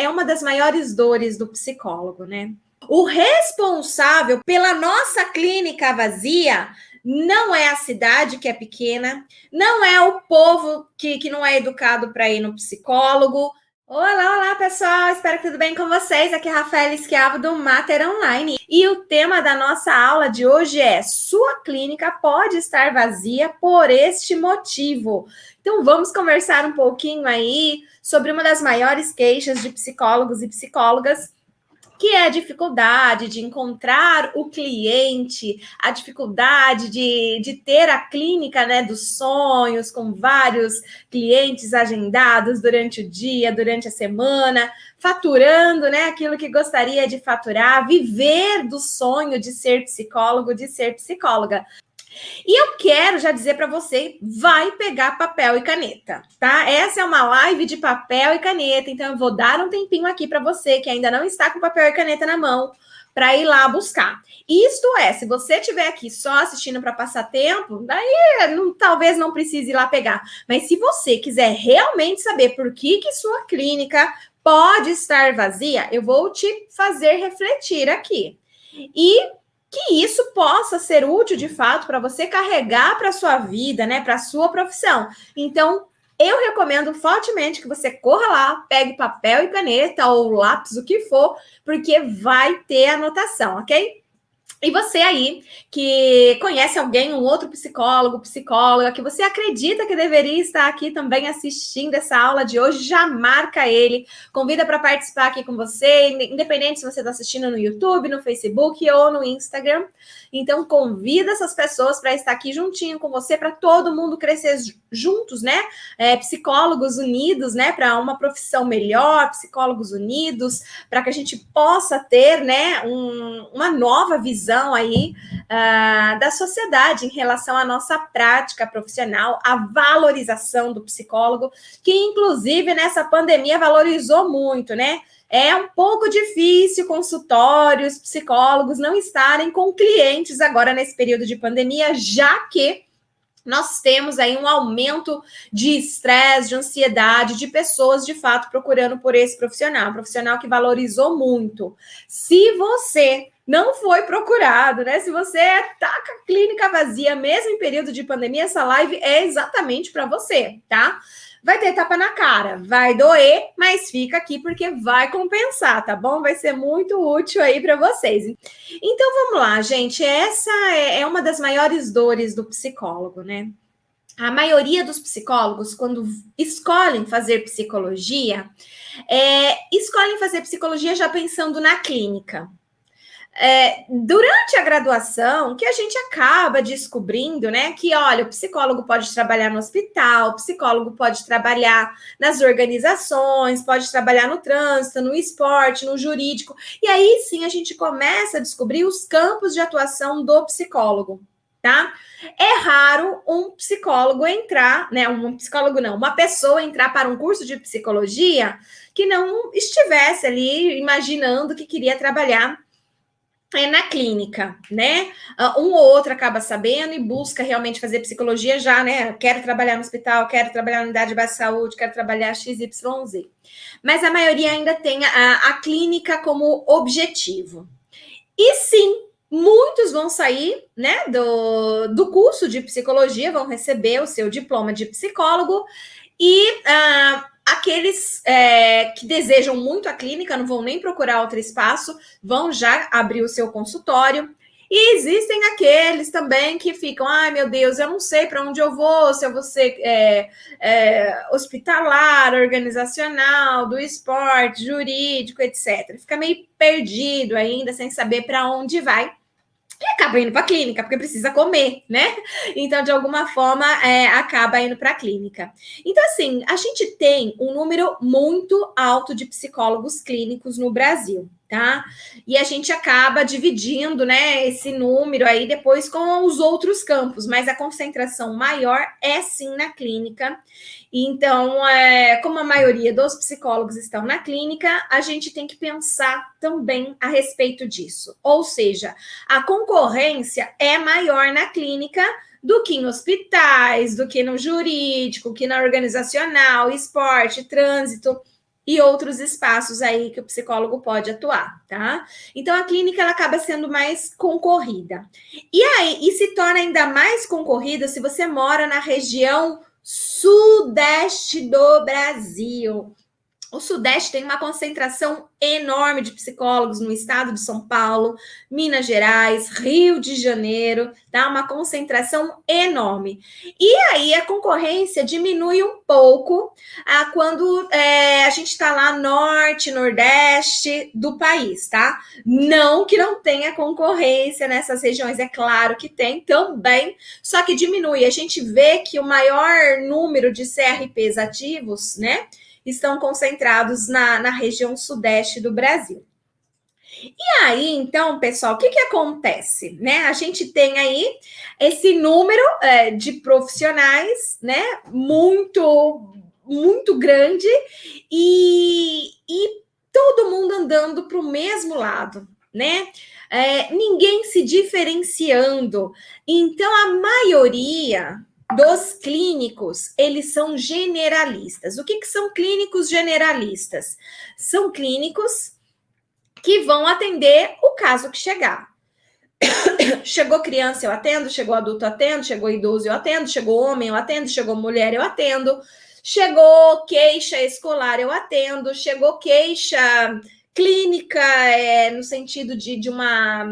uma das maiores dores do psicólogo, né? O responsável pela nossa clínica vazia não é a cidade, que é pequena, não é o povo que não é educado para ir no psicólogo. Olá, pessoal, espero que tudo bem com vocês. Aqui é a Rafaela Schiavo do Mater Online. E o tema da nossa aula de hoje é: sua clínica pode estar vazia por este motivo. Então vamos conversar um pouquinho aí sobre uma das maiores queixas de psicólogos e psicólogas, que é a dificuldade de encontrar o cliente, a dificuldade de ter a clínica, né, dos sonhos, com vários clientes agendados durante o dia, durante a semana, faturando, né, aquilo que gostaria de faturar, viver do sonho de ser psicólogo, de ser psicóloga. E eu quero já dizer para você, vai pegar papel e caneta, tá? Essa é uma live de papel e caneta, então eu vou dar um tempinho aqui para você que ainda não está com papel e caneta na mão, para ir lá buscar. Isto é, se você estiver aqui só assistindo para passar tempo, daí talvez não precise ir lá pegar. Mas se você quiser realmente saber por que sua clínica pode estar vazia, eu vou te fazer refletir aqui. E que isso possa ser útil de fato para você carregar para a sua vida, né, para a sua profissão. Então, eu recomendo fortemente que você corra lá, pegue papel e caneta ou lápis, o que for, porque vai ter anotação, ok? E você aí, que conhece alguém, um outro psicólogo, psicóloga, que você acredita que deveria estar aqui também assistindo essa aula de hoje, já marca ele, convida para participar aqui com você, independente se você está assistindo no YouTube, no Facebook ou no Instagram. Então, convida essas pessoas para estar aqui juntinho com você, para todo mundo crescer juntos, né? Psicólogos unidos, né? Para uma profissão melhor, psicólogos unidos, para que a gente possa ter, né, uma nova visão aí da sociedade em relação à nossa prática profissional, a valorização do psicólogo, que inclusive nessa pandemia valorizou muito, né? É um pouco difícil consultórios, psicólogos não estarem com clientes agora nesse período de pandemia, já que nós temos aí um aumento de estresse, de ansiedade, de pessoas, de fato, procurando por esse profissional, um profissional que valorizou muito. Se você não foi procurado, né? Se você tá com a clínica vazia, mesmo em período de pandemia, essa live é exatamente para você, tá? Vai ter tapa na cara, vai doer, mas fica aqui porque vai compensar, tá bom? Vai ser muito útil aí para vocês. Então vamos lá, gente. Essa é uma das maiores dores do psicólogo, né? A maioria dos psicólogos, quando escolhem fazer psicologia, escolhem fazer psicologia já pensando na clínica. Durante a graduação, que a gente acaba descobrindo, né, que, olha, o psicólogo pode trabalhar no hospital, o psicólogo pode trabalhar nas organizações, pode trabalhar no trânsito, no esporte, no jurídico, e aí sim a gente começa a descobrir os campos de atuação do psicólogo, tá? É raro um psicólogo entrar, né, uma pessoa entrar para um curso de psicologia que não estivesse ali imaginando que queria trabalhar na clínica, né? Um ou outro acaba sabendo e busca realmente fazer psicologia já, né? Quero trabalhar no hospital, quero trabalhar na unidade de base de saúde, quero trabalhar XYZ. Mas a maioria ainda tem a clínica como objetivo. E sim, muitos vão sair, né, do curso de psicologia, vão receber o seu diploma de psicólogo e aqueles que desejam muito a clínica, não vão nem procurar outro espaço, vão já abrir o seu consultório. E existem aqueles também que ficam, ai meu Deus, eu não sei para onde eu vou, se eu vou ser hospitalar, organizacional, do esporte, jurídico, etc. Fica meio perdido ainda, sem saber para onde vai. E acaba indo para a clínica, porque precisa comer, né? Então, de alguma forma, acaba indo para a clínica. Então, assim, a gente tem um número muito alto de psicólogos clínicos no Brasil, tá? E a gente acaba dividindo, né, esse número aí depois com os outros campos, mas a concentração maior é sim na clínica. Então, como a maioria dos psicólogos estão na clínica, a gente tem que pensar também a respeito disso. Ou seja, a concorrência é maior na clínica do que em hospitais, do que no jurídico, que na organizacional, esporte, trânsito. e outros espaços aí que o psicólogo pode atuar, tá? Então a clínica ela acaba sendo mais concorrida. E aí, e se torna ainda mais concorrida se você mora na região sudeste do Brasil. O Sudeste tem uma concentração enorme de psicólogos no estado de São Paulo, Minas Gerais, Rio de Janeiro, tá? Uma concentração enorme. E aí a concorrência diminui um pouco quando a gente está lá norte, nordeste do país, tá? Não que não tenha concorrência nessas regiões, é claro que tem também, só que diminui. A gente vê que o maior número de CRPs ativos, né? Estão concentrados na região sudeste do Brasil. E aí, então, pessoal, o que acontece? Né? A gente tem aí esse número de profissionais, né? Muito grande e todo mundo andando para o mesmo lado, né? Ninguém se diferenciando. Então, a maioria dos clínicos, eles são generalistas. O que são clínicos generalistas? São clínicos que vão atender o caso que chegar. Chegou criança, eu atendo. Chegou adulto, eu atendo. Chegou idoso, eu atendo. Chegou homem, eu atendo. Chegou mulher, eu atendo. Chegou queixa escolar, eu atendo. Chegou queixa clínica, no sentido de uma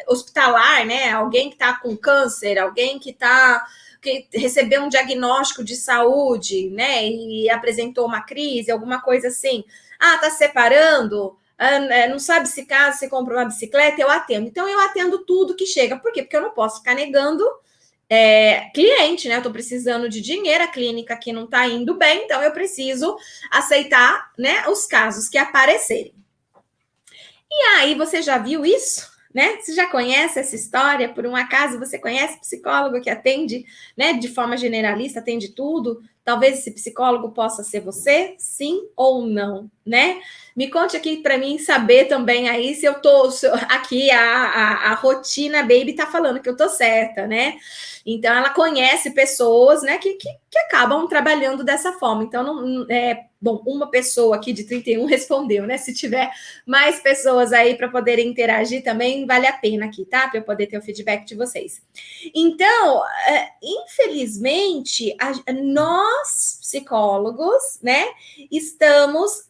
hospitalar, né? Alguém que está com câncer, alguém que recebeu um diagnóstico de saúde, né? E apresentou uma crise, alguma coisa assim. Tá separando? Não sabe se casa, se compra uma bicicleta, eu atendo. Então, eu atendo tudo que chega. Por quê? Porque eu não posso ficar negando cliente, né? Eu tô precisando de dinheiro, a clínica aqui não tá indo bem, então eu preciso aceitar, né, os casos que aparecerem. E aí, você já viu isso? Né? Você já conhece essa história? Por um acaso, você conhece psicólogo que atende, né, de forma generalista, atende tudo? Talvez esse psicólogo possa ser você, sim ou não, né? Me conte aqui para mim saber também aí se eu tô aqui, a rotina baby tá falando que eu tô certa, né? Então, ela conhece pessoas, né, que acabam trabalhando dessa forma. Então, bom, uma pessoa aqui de 31 respondeu, né? Se tiver mais pessoas aí para poderem interagir também, vale a pena aqui, tá? Para eu poder ter o feedback de vocês. Então, infelizmente, nós, psicólogos, né, estamos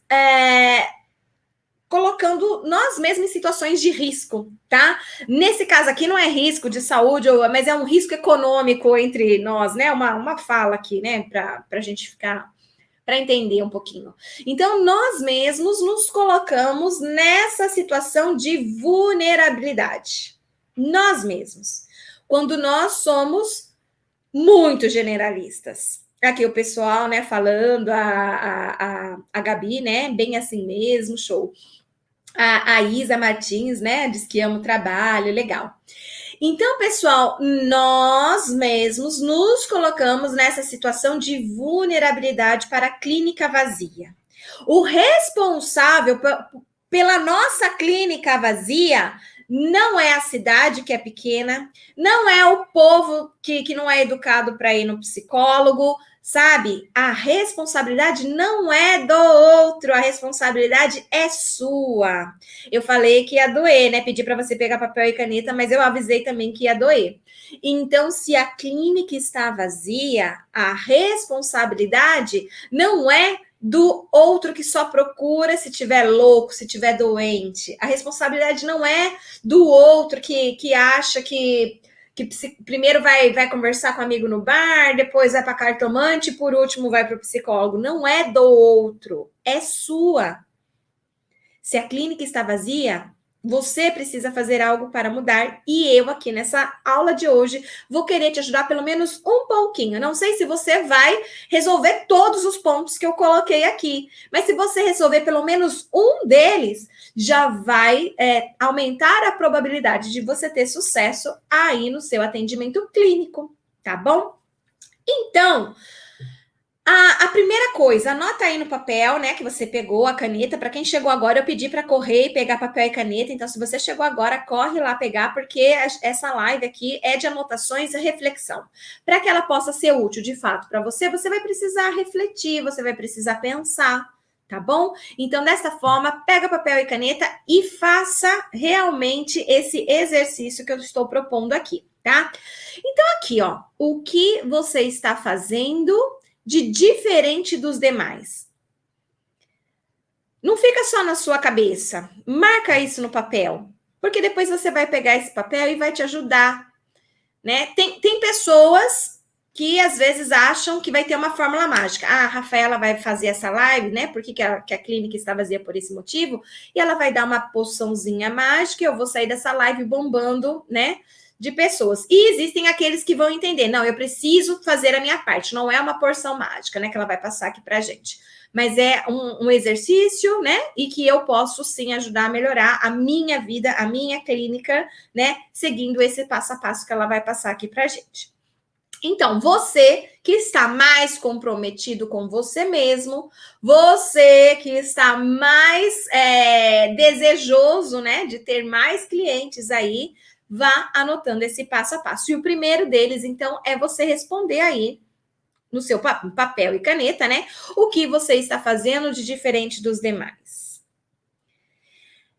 colocando nós mesmos em situações de risco, tá? Nesse caso aqui não é risco de saúde, mas é um risco econômico entre nós, né? Uma fala aqui, né? Para a gente ficar, para entender um pouquinho. Então, nós mesmos nos colocamos nessa situação de vulnerabilidade. Nós mesmos. Quando nós somos muito generalistas. Aqui o pessoal, né, falando, a Gabi, né, bem assim mesmo, show. A Isa Martins, né, diz que ama o trabalho, legal. Então, pessoal, nós mesmos nos colocamos nessa situação de vulnerabilidade para a clínica vazia. O responsável pela nossa clínica vazia não é a cidade que é pequena, não é o povo que não é educado para ir no psicólogo, sabe? A responsabilidade não é do outro, a responsabilidade é sua. Eu falei que ia doer, né? Pedi para você pegar papel e caneta, mas eu avisei também que ia doer. Então, se a clínica está vazia, a responsabilidade não é do outro que só procura se tiver louco, se tiver doente. A responsabilidade não é do outro que acha que primeiro vai conversar com um amigo no bar, depois vai para cartomante e por último vai para o psicólogo. Não é do outro, é sua. Se a clínica está vazia, você precisa fazer algo para mudar. E eu aqui nessa aula de hoje vou querer te ajudar pelo menos um pouquinho. Não sei se você vai resolver todos os pontos que eu coloquei aqui, mas se você resolver pelo menos um deles, já vai aumentar a probabilidade de você ter sucesso aí no seu atendimento clínico, tá bom? Então, a primeira coisa, anota aí no papel, né, que você pegou a caneta. Para quem chegou agora, eu pedi para correr e pegar papel e caneta. Então, se você chegou agora, corre lá pegar, porque essa live aqui é de anotações e reflexão. Para que ela possa ser útil, de fato, para você, você vai precisar refletir, você vai precisar pensar, tá bom? Então, dessa forma, pega papel e caneta e faça realmente esse exercício que eu estou propondo aqui, tá? Então, aqui, ó, o que você está fazendo de diferente dos demais? Não fica só na sua cabeça, marca isso no papel, porque depois você vai pegar esse papel e vai te ajudar, né? Tem pessoas que às vezes acham que vai ter uma fórmula mágica. Ah, a Rafaela vai fazer essa live, né? Porque que a clínica está vazia por esse motivo, e ela vai dar uma poçãozinha mágica e eu vou sair dessa live bombando, né? De pessoas. E existem aqueles que vão entender, não, eu preciso fazer a minha parte, não é uma porção mágica, né? Que ela vai passar aqui pra gente. Mas é um exercício, né? E que eu posso sim ajudar a melhorar a minha vida, a minha clínica, né? Seguindo esse passo a passo que ela vai passar aqui pra gente. Então, você que está mais comprometido com você mesmo, você que está mais desejoso, né, de ter mais clientes aí, vá anotando esse passo a passo. E o primeiro deles, então, é você responder aí no seu papel e caneta, né, o que você está fazendo de diferente dos demais.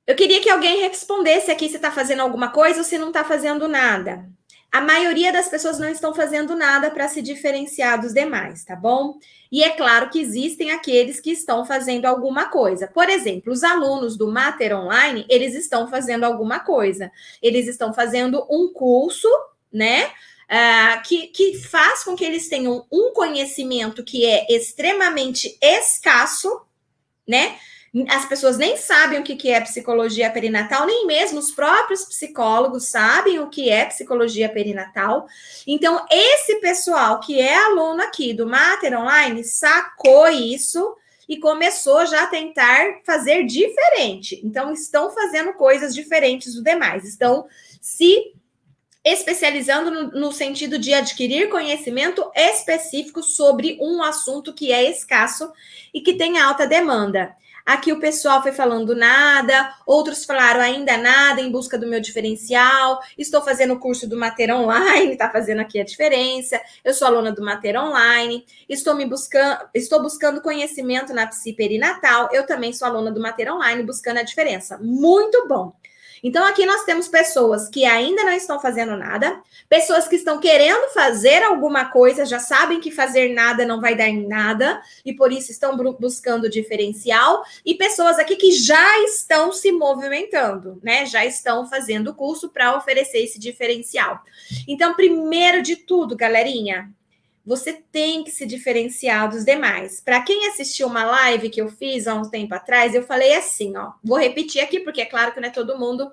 Eu queria que alguém respondesse aqui se está fazendo alguma coisa ou se não está fazendo nada. A maioria das pessoas não estão fazendo nada para se diferenciar dos demais, tá bom? E é claro que existem aqueles que estão fazendo alguma coisa. Por exemplo, os alunos do Mater Online, eles estão fazendo alguma coisa. Eles estão fazendo um curso, né? Que faz com que eles tenham um conhecimento que é extremamente escasso, né? As pessoas nem sabem o que é psicologia perinatal, nem mesmo os próprios psicólogos sabem o que é psicologia perinatal. Então, esse pessoal que é aluno aqui do Mater Online sacou isso e começou já a tentar fazer diferente. Então, estão fazendo coisas diferentes dos demais, estão se especializando no sentido de adquirir conhecimento específico sobre um assunto que é escasso e que tem alta demanda. Aqui o pessoal foi falando nada, outros falaram ainda nada em busca do meu diferencial, estou fazendo o curso do Mater Online, está fazendo aqui a diferença, eu sou aluna do Mater Online, estou buscando conhecimento na psi perinatal, eu também sou aluna do Mater Online, buscando a diferença. Muito bom! Então, aqui nós temos pessoas que ainda não estão fazendo nada, pessoas que estão querendo fazer alguma coisa, já sabem que fazer nada não vai dar em nada, e por isso estão buscando diferencial, e pessoas aqui que já estão se movimentando, né? Já estão fazendo o curso para oferecer esse diferencial. Então, primeiro de tudo, galerinha, você tem que se diferenciar dos demais. Para quem assistiu uma live que eu fiz há um tempo atrás, eu falei assim, ó, vou repetir aqui, porque é claro que não é todo mundo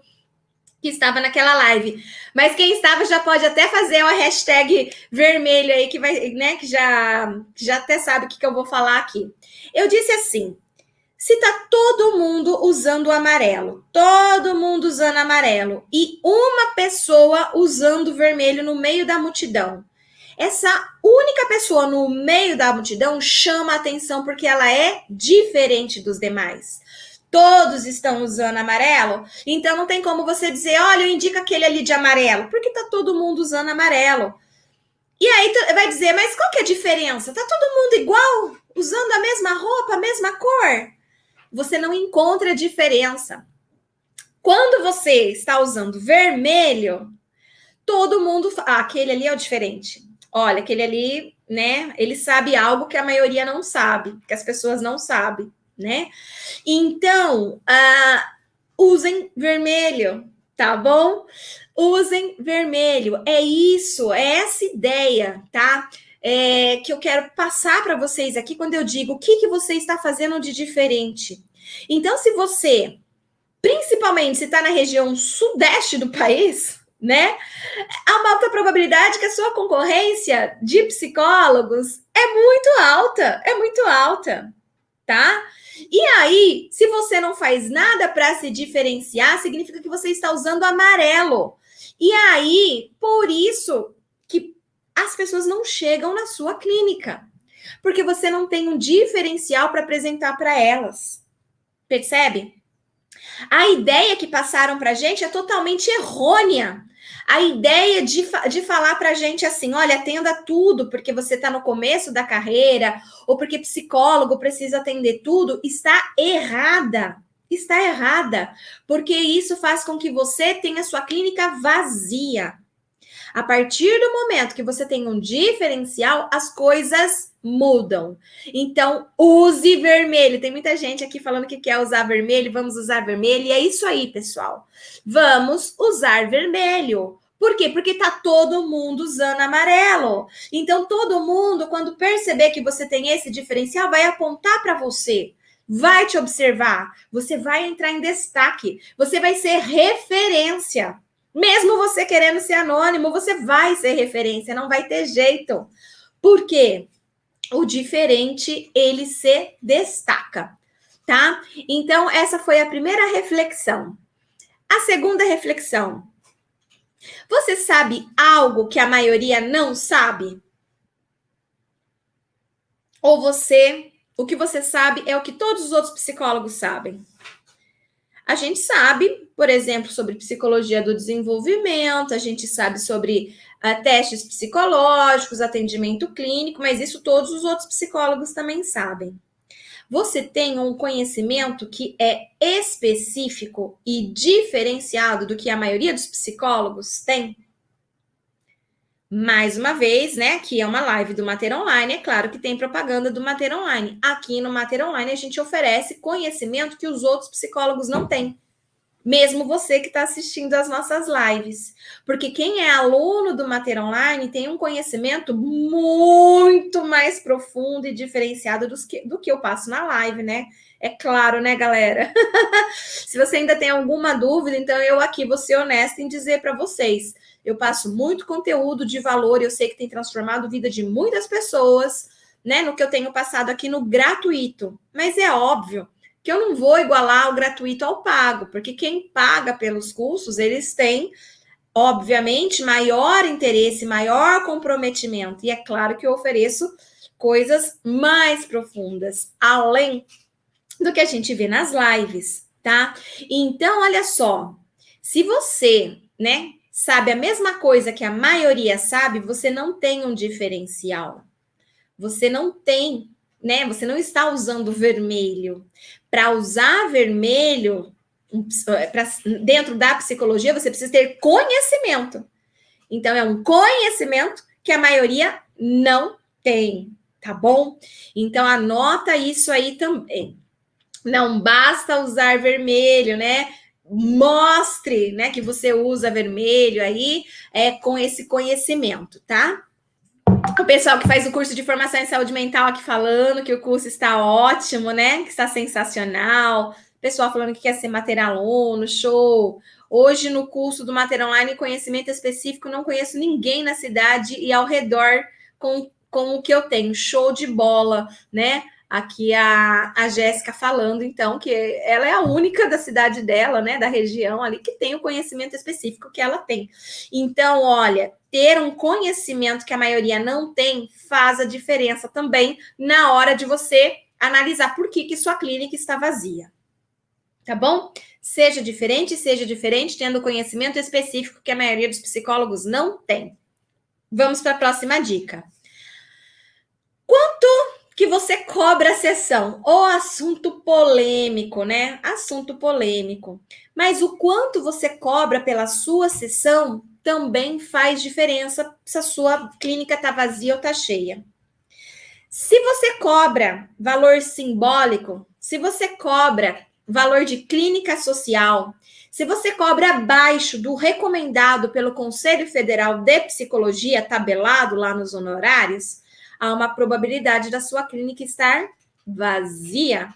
que estava naquela live, mas quem estava já pode até fazer uma hashtag vermelho aí, que vai, né, que já até sabe o que eu vou falar aqui. Eu disse assim, se tá todo mundo usando o amarelo, todo mundo usando amarelo, e uma pessoa usando o vermelho no meio da multidão, essa única pessoa no meio da multidão chama a atenção porque ela é diferente dos demais. Todos estão usando amarelo, então não tem como você dizer, olha, eu indico aquele ali de amarelo, porque tá todo mundo usando amarelo. E aí vai dizer, mas qual que é a diferença? Tá todo mundo igual, usando a mesma roupa, a mesma cor? Você não encontra diferença. Quando você está usando vermelho, todo mundo fala, aquele ali é o diferente. Olha, aquele ali, né? Ele sabe algo que a maioria não sabe, que as pessoas não sabem, né? Então, usem vermelho, tá bom? Usem vermelho. É isso, é essa ideia, tá? Que eu quero passar para vocês aqui quando eu digo o que você está fazendo de diferente. Então, se você, principalmente se está na região sudeste do país, né? Há uma alta probabilidade que a sua concorrência de psicólogos é muito alta, tá? E aí, se você não faz nada para se diferenciar, significa que você está usando amarelo. E aí, por isso que as pessoas não chegam na sua clínica, porque você não tem um diferencial para apresentar para elas. Percebe? A ideia que passaram para a gente é totalmente errônea. A ideia de falar para a gente assim, olha, atenda tudo, porque você está no começo da carreira, ou porque psicólogo precisa atender tudo, está errada. Está errada, porque isso faz com que você tenha sua clínica vazia. A partir do momento que você tem um diferencial, as coisas mudam. Então, use vermelho. Tem muita gente aqui falando que quer usar vermelho, vamos usar vermelho. E é isso aí, pessoal. Vamos usar vermelho. Por quê? Porque tá todo mundo usando amarelo. Então, todo mundo, quando perceber que você tem esse diferencial, vai apontar para você. Vai te observar. Você vai entrar em destaque. Você vai ser referência. Mesmo você querendo ser anônimo, você vai ser referência, não vai ter jeito. Por quê? O diferente, ele se destaca, tá? Então, essa foi a primeira reflexão. A segunda reflexão. Você sabe algo que a maioria não sabe? Ou o que você sabe é o que todos os outros psicólogos sabem? A gente sabe, por exemplo, sobre psicologia do desenvolvimento, a gente sabe sobre testes psicológicos, atendimento clínico, mas isso todos os outros psicólogos também sabem. Você tem um conhecimento que é específico e diferenciado do que a maioria dos psicólogos tem? Mais uma vez, né? Aqui é uma live do Mater Online, é claro que tem propaganda do Mater Online. Aqui no Mater Online a gente oferece conhecimento que os outros psicólogos não têm. Mesmo você que está assistindo as nossas lives. Porque quem é aluno do Mater Online tem um conhecimento muito mais profundo e diferenciado do que eu passo na live, né? É claro, né, galera? Se você ainda tem alguma dúvida, então eu aqui vou ser honesta em dizer para vocês. Eu passo muito conteúdo de valor, eu sei que tem transformado a vida de muitas pessoas, né? No que eu tenho passado aqui no gratuito. Mas é óbvio que eu não vou igualar o gratuito ao pago, porque quem paga pelos cursos, eles têm, obviamente, maior interesse, maior comprometimento. E é claro que eu ofereço coisas mais profundas, além do que a gente vê nas lives, tá? Então, olha só, se você, né, sabe a mesma coisa que a maioria sabe, você não tem um diferencial. Você não tem, né? Você não está usando vermelho. Para usar vermelho, dentro da psicologia, você precisa ter conhecimento. Então, é um conhecimento que a maioria não tem, tá bom? Então, anota isso aí também. Não basta usar vermelho, né? Mostre, né, que você usa vermelho aí, com esse conhecimento, tá? O pessoal que faz o curso de formação em saúde mental aqui falando que o curso está ótimo, né? Que está sensacional. Pessoal falando que quer ser Mater aluno, show. Hoje, no curso do Mater Online, conhecimento específico, não conheço ninguém na cidade e ao redor com o que eu tenho. Show de bola, né? Aqui a Jéssica falando, então, que ela é a única da cidade dela, né? Da região ali, que tem o conhecimento específico que ela tem. Então, olha, ter um conhecimento que a maioria não tem faz a diferença também na hora de você analisar por que sua clínica está vazia. Tá bom? Seja diferente, tendo conhecimento específico que a maioria dos psicólogos não tem. Vamos para a próxima dica. Quanto que você cobra a sessão? Ou assunto polêmico, né? Assunto polêmico. Mas o quanto você cobra pela sua sessão também faz diferença se a sua clínica está vazia ou está cheia. Se você cobra valor simbólico, se você cobra valor de clínica social, se você cobra abaixo do recomendado pelo Conselho Federal de Psicologia, tabelado lá nos honorários, há uma probabilidade da sua clínica estar vazia.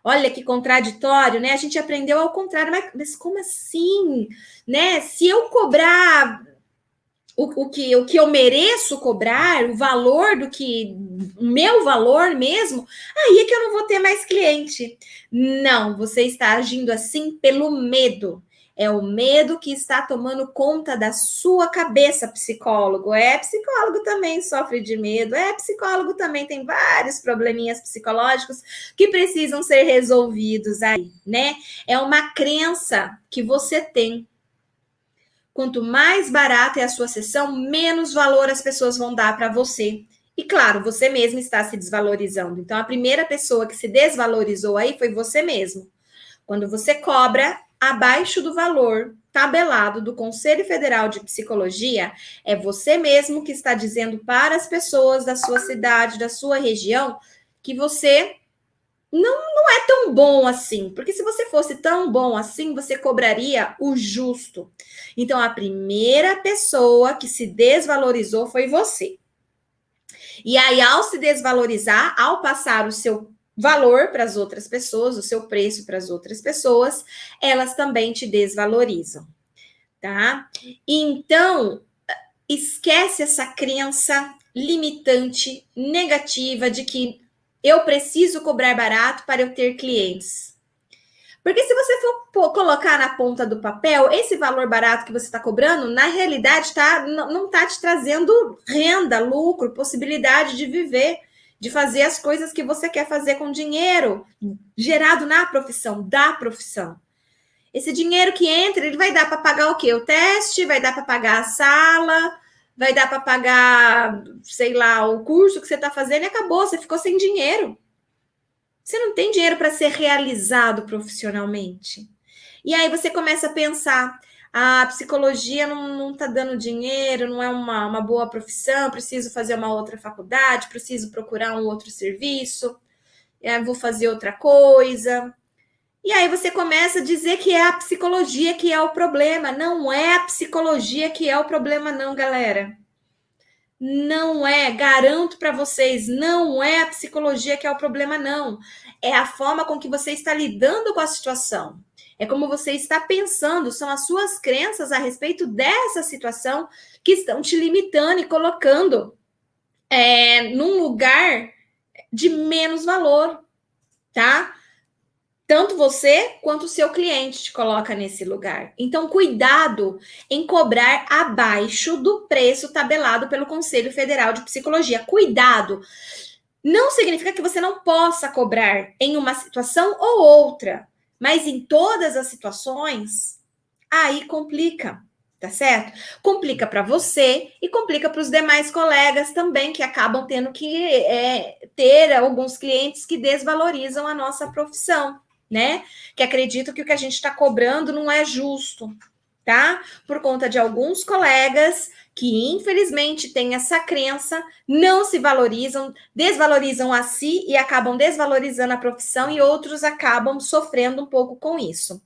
Olha que contraditório, né? A gente aprendeu ao contrário, mas como assim? Né? Se eu cobrar o que eu mereço cobrar, o valor o meu valor mesmo, aí é que eu não vou ter mais cliente. Não, você está agindo assim pelo medo. É o medo que está tomando conta da sua cabeça, psicólogo. Psicólogo também sofre de medo. Psicólogo também tem vários probleminhas psicológicos que precisam ser resolvidos aí, né? É uma crença que você tem. Quanto mais barata é a sua sessão, menos valor as pessoas vão dar para você. E claro, você mesmo está se desvalorizando. Então, a primeira pessoa que se desvalorizou aí foi você mesmo. Quando você cobra abaixo do valor tabelado do Conselho Federal de Psicologia, é você mesmo que está dizendo para as pessoas da sua cidade, da sua região, que você não é tão bom assim. Porque se você fosse tão bom assim, você cobraria o justo. Então, a primeira pessoa que se desvalorizou foi você. E aí, ao se desvalorizar, ao passar o seu valor para as outras pessoas, o seu preço para as outras pessoas, elas também te desvalorizam, tá? Então, esquece essa crença limitante, negativa, de que eu preciso cobrar barato para eu ter clientes. Porque se você for colocar na ponta do papel, esse valor barato que você está cobrando, na realidade, não está te trazendo renda, lucro, possibilidade de viver, de fazer as coisas que você quer fazer com dinheiro gerado na profissão, da profissão. Esse dinheiro que entra, ele vai dar para pagar o quê? O teste, vai dar para pagar a sala, vai dar para pagar, sei lá, o curso que você está fazendo e acabou, você ficou sem dinheiro. Você não tem dinheiro para ser realizado profissionalmente. E aí você começa a pensar, a psicologia não tá dando dinheiro, não é uma boa profissão, preciso fazer uma outra faculdade, preciso procurar um outro serviço, vou fazer outra coisa. E aí você começa a dizer que é a psicologia que é o problema. Não é a psicologia que é o problema, não, galera. Não é, garanto para vocês, não é a psicologia que é o problema, não. É a forma com que você está lidando com a situação. É como você está pensando, são as suas crenças a respeito dessa situação que estão te limitando e colocando num lugar de menos valor, tá? Tanto você quanto o seu cliente te coloca nesse lugar. Então, cuidado em cobrar abaixo do preço tabelado pelo Conselho Federal de Psicologia. Cuidado! Não significa que você não possa cobrar em uma situação ou outra, mas em todas as situações, aí complica, tá certo? Complica para você e complica para os demais colegas também, que acabam tendo que ter alguns clientes que desvalorizam a nossa profissão, né? Que acreditam que o que a gente está cobrando não é justo, tá? Por conta de alguns colegas que, infelizmente, têm essa crença, não se valorizam, desvalorizam a si e acabam desvalorizando a profissão, e outros acabam sofrendo um pouco com isso.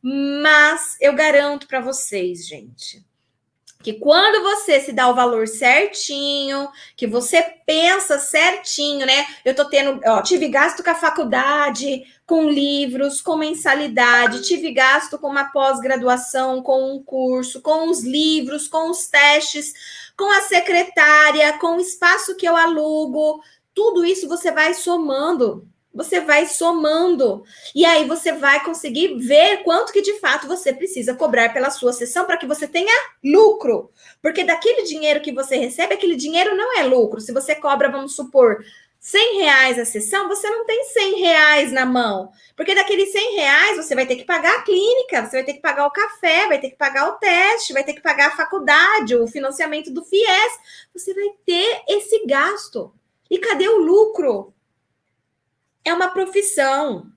Mas eu garanto para vocês, gente, que quando você se dá o valor certinho, que você pensa certinho, né? Eu tô tendo, tive gasto com a faculdade, com livros, com mensalidade, tive gasto com uma pós-graduação, com um curso, com os livros, com os testes, com a secretária, com o espaço que eu alugo, tudo isso você vai somando. Você vai somando. E aí você vai conseguir ver quanto que de fato você precisa cobrar pela sua sessão para que você tenha lucro. Porque daquele dinheiro que você recebe, aquele dinheiro não é lucro. Se você cobra, vamos supor, R$100 a sessão, você não tem R$100 na mão. Porque daqueles R$100 você vai ter que pagar a clínica, você vai ter que pagar o café, vai ter que pagar o teste, vai ter que pagar a faculdade, o financiamento do FIES. Você vai ter esse gasto. E cadê o lucro? É uma profissão,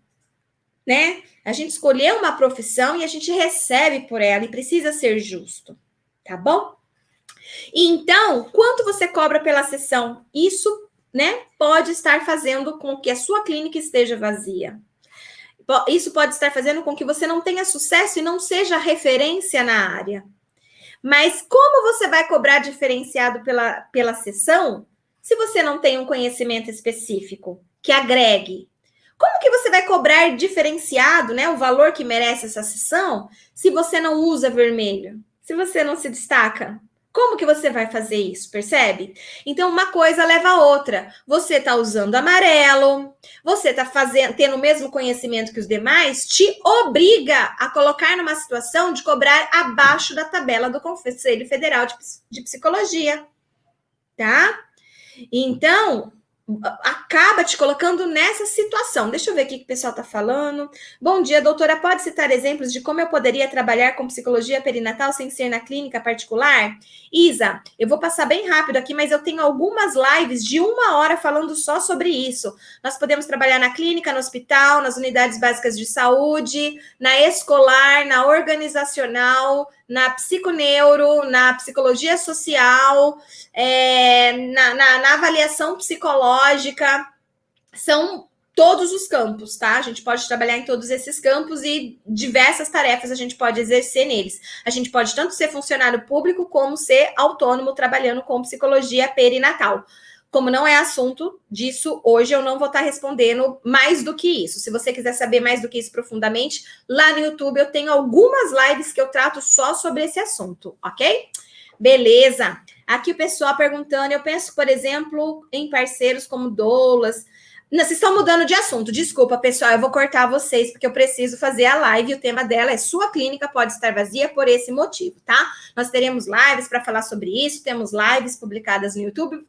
né? A gente escolheu uma profissão e a gente recebe por ela e precisa ser justo, tá bom? Então, quanto você cobra pela sessão? Isso, né, pode estar fazendo com que a sua clínica esteja vazia. Isso pode estar fazendo com que você não tenha sucesso e não seja referência na área. Mas como você vai cobrar diferenciado pela sessão se você não tem um conhecimento específico que agregue? Como que você vai cobrar diferenciado, né, o valor que merece essa sessão, se você não usa vermelho? Se você não se destaca? Como que você vai fazer isso, percebe? Então, uma coisa leva a outra. Você está usando amarelo, você está tendo o mesmo conhecimento que os demais, te obriga a colocar numa situação de cobrar abaixo da tabela do Conselho Federal de Psicologia, tá? Então, acaba te colocando nessa situação. Deixa eu ver o que o pessoal está falando. Bom dia, doutora. Pode citar exemplos de como eu poderia trabalhar com psicologia perinatal sem ser na clínica particular? Isa, eu vou passar bem rápido aqui, mas eu tenho algumas lives de 1 hora falando só sobre isso. Nós podemos trabalhar na clínica, no hospital, nas unidades básicas de saúde, na escolar, na organizacional, na psiconeuro, na psicologia social, na avaliação psicológica, são todos os campos, tá? A gente pode trabalhar em todos esses campos e diversas tarefas a gente pode exercer neles. A gente pode tanto ser funcionário público como ser autônomo trabalhando com psicologia perinatal. Como não é assunto disso, hoje eu não vou estar respondendo mais do que isso. Se você quiser saber mais do que isso profundamente, lá no YouTube eu tenho algumas lives que eu trato só sobre esse assunto, ok? Beleza. Aqui o pessoal perguntando, eu penso, por exemplo, em parceiros como doulas. Não, vocês estão mudando de assunto, desculpa, pessoal, eu vou cortar vocês, porque eu preciso fazer a live, e o tema dela é sua clínica pode estar vazia por esse motivo, tá? Nós teremos lives para falar sobre isso, temos lives publicadas no YouTube,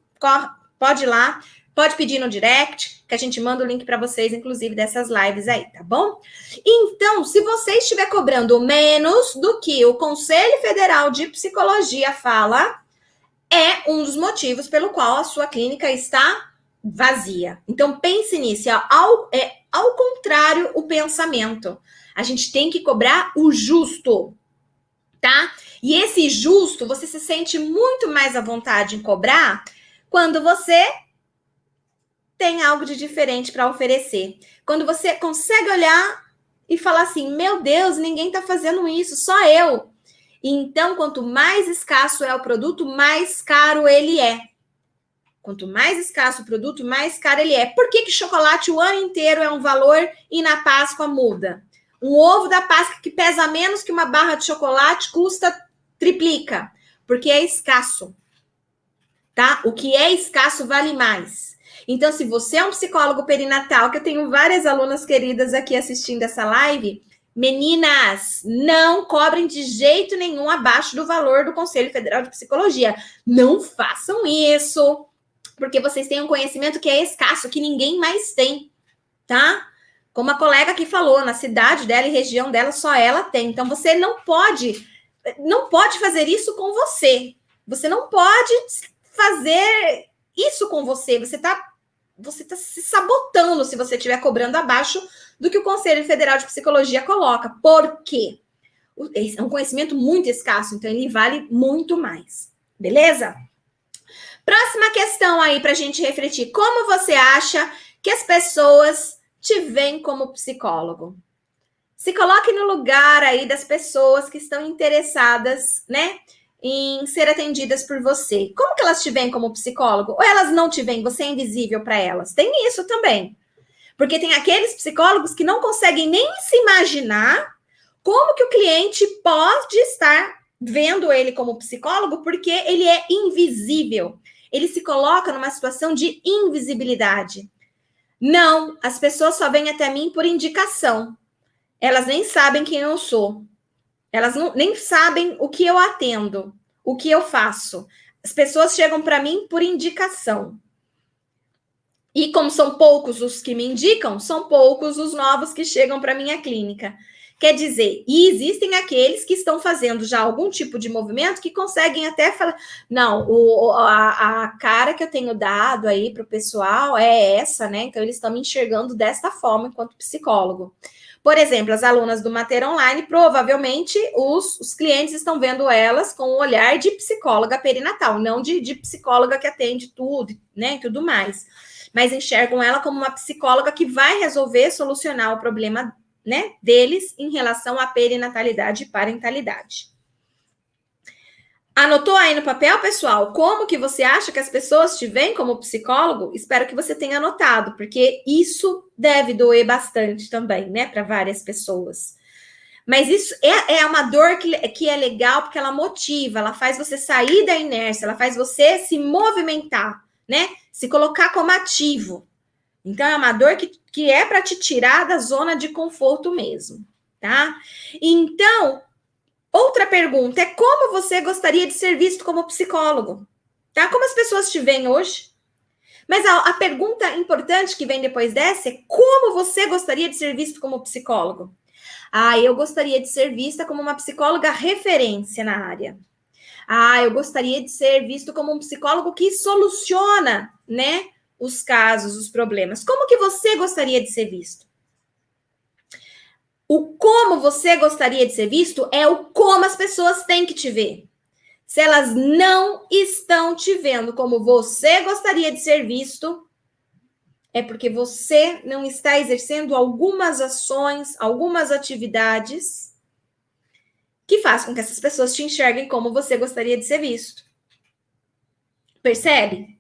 pode ir lá, pode pedir no direct, que a gente manda o link para vocês, inclusive, dessas lives aí, tá bom? Então, se você estiver cobrando menos do que o Conselho Federal de Psicologia fala, é um dos motivos pelo qual a sua clínica está vazia. Então, pense nisso. Ao contrário o pensamento. A gente tem que cobrar o justo, tá? E esse justo, você se sente muito mais à vontade em cobrar quando você tem algo de diferente para oferecer. Quando você consegue olhar e falar assim, meu Deus, ninguém está fazendo isso, só eu. Então, quanto mais escasso é o produto, mais caro ele é. Quanto mais escasso o produto, mais caro ele é. Por que chocolate o ano inteiro é um valor e na Páscoa muda? Um ovo da Páscoa que pesa menos que uma barra de chocolate triplica. Porque é escasso. Tá? O que é escasso vale mais. Então, se você é um psicólogo perinatal, que eu tenho várias alunas queridas aqui assistindo essa live, meninas, não cobrem de jeito nenhum abaixo do valor do Conselho Federal de Psicologia. Não façam isso, porque vocês têm um conhecimento que é escasso, que ninguém mais tem, tá? Como a colega aqui falou, na cidade dela e região dela, só ela tem. Então, você não pode fazer isso com você. Você não pode fazer isso com você. Você tá se sabotando se você estiver cobrando abaixo do que o Conselho Federal de Psicologia coloca. Por quê? É um conhecimento muito escasso, então ele vale muito mais. Beleza? Próxima questão aí para a gente refletir. Como você acha que as pessoas te veem como psicólogo? Se coloque no lugar aí das pessoas que estão interessadas, né, em ser atendidas por você. Como que elas te veem como psicólogo? Ou elas não te veem, você é invisível para elas? Tem isso também. Porque tem aqueles psicólogos que não conseguem nem se imaginar como que o cliente pode estar vendo ele como psicólogo, porque ele é invisível. Ele se coloca numa situação de invisibilidade. Não, as pessoas só vêm até mim por indicação. Elas nem sabem quem eu sou. Elas nem sabem o que eu atendo, o que eu faço. As pessoas chegam para mim por indicação. E como são poucos os que me indicam, são poucos os novos que chegam para minha clínica. Quer dizer, e existem aqueles que estão fazendo já algum tipo de movimento que conseguem até falar, não, a cara que eu tenho dado aí para o pessoal é essa, né? Então, eles estão me enxergando desta forma enquanto psicólogo. Por exemplo, as alunas do Mater Online, provavelmente os clientes estão vendo elas com o olhar de psicóloga perinatal, não de psicóloga que atende tudo, né, e tudo mais. Mas enxergam ela como uma psicóloga que vai resolver, solucionar o problema, né, deles em relação à perinatalidade e parentalidade. Anotou aí no papel, pessoal? Como que você acha que as pessoas te veem como psicólogo? Espero que você tenha anotado, porque isso deve doer bastante também, né, para várias pessoas. Mas isso é uma dor que é legal porque ela motiva, ela faz você sair da inércia, ela faz você se movimentar, né? Se colocar como ativo. Então, é uma dor que é para te tirar da zona de conforto mesmo, tá? Então, outra pergunta é como você gostaria de ser visto como psicólogo? Tá? Como as pessoas te veem hoje? Mas a pergunta importante que vem depois dessa é como você gostaria de ser visto como psicólogo? Ah, eu gostaria de ser vista como uma psicóloga referência na área. Ah, eu gostaria de ser visto como um psicólogo que soluciona, né, os casos, os problemas. Como que você gostaria de ser visto? O como você gostaria de ser visto é o como as pessoas têm que te ver. Se elas não estão te vendo como você gostaria de ser visto, é porque você não está exercendo algumas ações, algumas atividades que faz com que essas pessoas te enxerguem como você gostaria de ser visto. Percebe?